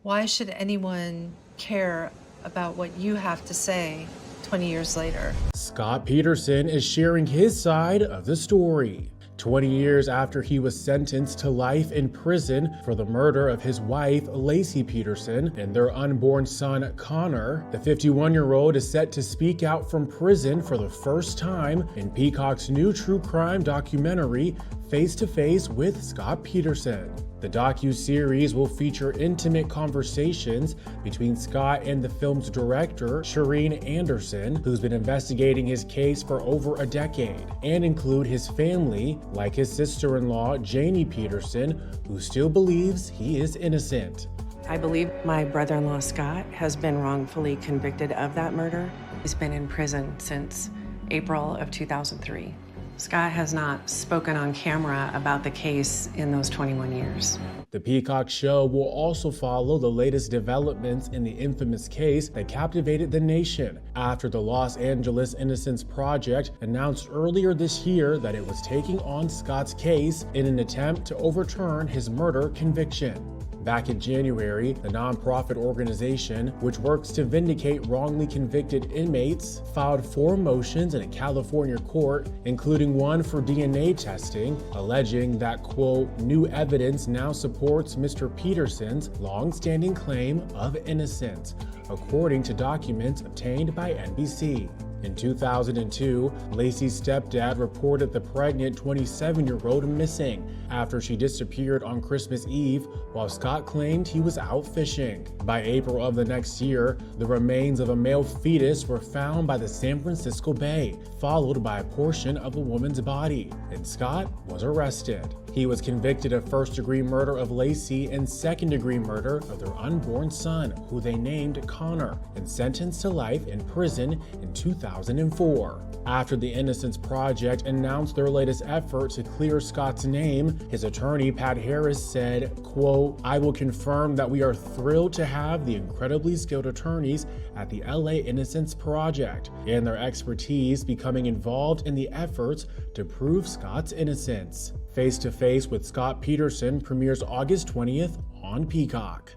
Why should anyone care about what you have to say 20 years later? Scott Peterson is sharing his side of the story. 20 years after he was sentenced to life in prison for the murder of his wife, Laci Peterson, and their unborn son, Connor, the 51-year-old is set to speak out from prison for the first time in Peacock's new true crime documentary, Face to Face with Scott Peterson. The docu-series will feature intimate conversations between Scott and the film's director, Shireen Anderson, who's been investigating his case for over a decade, and include his family, like his sister-in-law, Laci Peterson, who still believes he is innocent. I believe my brother-in-law, Scott, has been wrongfully convicted of that murder. He's been in prison since April of 2003. Scott has not spoken on camera about the case in those 21 years. The Peacock show will also follow the latest developments in the infamous case that captivated the nation after the Los Angeles Innocence Project announced earlier this year that it was taking on Scott's case in an attempt to overturn his murder conviction. Back in January, the nonprofit organization, which works to vindicate wrongly convicted inmates, filed 4 motions in a California court, including one for DNA testing, alleging that, quote, new evidence now supports Mr. Peterson's long-standing claim of innocence, according to documents obtained by NBC. In 2002, Laci's stepdad reported the pregnant 27-year-old missing after she disappeared on Christmas Eve while Scott claimed he was out fishing. By April of the next year, the remains of a male fetus were found by the San Francisco Bay, followed by a portion of a woman's body, and Scott was arrested. He was convicted of first-degree murder of Laci and second-degree murder of their unborn son, who they named Connor, and sentenced to life in prison in 2004. After the Innocence Project announced their latest effort to clear Scott's name, his attorney, Pat Harris, said, quote, I will confirm that we are thrilled to have the incredibly skilled attorneys at the LA Innocence Project and their expertise becoming involved in the efforts to prove Scott's innocence. Face to Face with Scott Peterson premieres August 20th on Peacock.